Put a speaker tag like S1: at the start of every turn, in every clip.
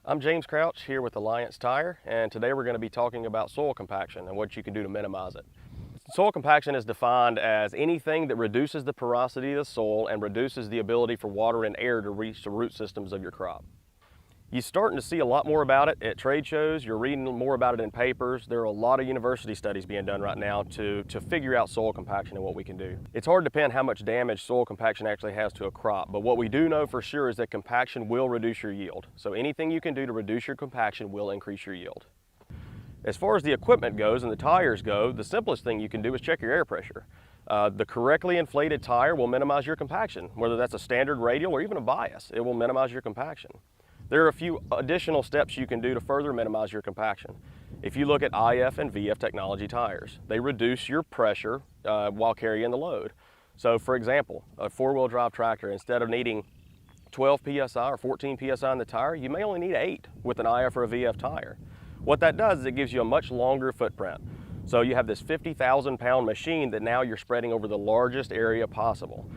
S1: I'm James Crouch here with Alliance Tire, and today we're going to be talking about soil compaction and what you can do to minimize it. Soil compaction is defined as anything that reduces the porosity of the soil and reduces the ability for water and air to reach the root systems of your crop. You're starting to see a lot more about it at trade shows. You're reading more about it in papers. There are a lot of university studies being done right now to figure out soil compaction and what we can do. It's hard to pin how much damage soil compaction actually has to a crop, but what we do know for sure is that compaction will reduce your yield. So anything you can do to reduce your compaction will increase your yield. As far as the equipment goes and the tires go, the simplest thing you can do is check your air pressure. The correctly inflated tire will minimize your compaction, whether that's a standard radial or even a bias. It will minimize your compaction. There are a few additional steps you can do to further minimize your compaction. If you look at IF and VF technology tires, they reduce your pressure while carrying the load. So for example, a four-wheel drive tractor, instead of needing 12 PSI or 14 PSI in the tire, you may only need 8 with an IF or a VF tire. What that does is it gives you a much longer footprint. So you have this 50,000 pound machine that now you're spreading over the largest area possible.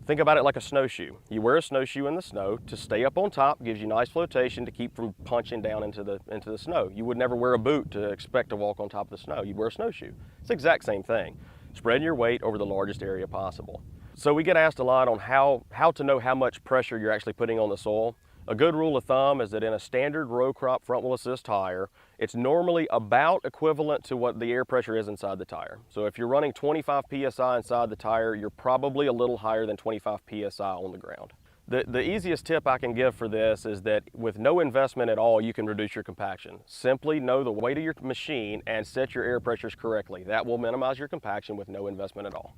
S1: Think about it like a snowshoe. You wear a snowshoe in the snow to stay up on top, gives you nice flotation to keep from punching down into the snow. You would never wear a boot to expect to walk on top of the snow. You wear a snowshoe. It's the exact same thing. Spreading your weight over the largest area possible. So we get asked a lot on how to know how much pressure you're actually putting on the soil. A good rule of thumb is that in a standard row crop front wheel assist tire, it's normally about equivalent to what the air pressure is inside the tire. So if you're running 25 PSI inside the tire, you're probably a little higher than 25 PSI on the ground. The easiest tip I can give for this is that with no investment at all, you can reduce your compaction. Simply know the weight of your machine and set your air pressures correctly. That will minimize your compaction with no investment at all.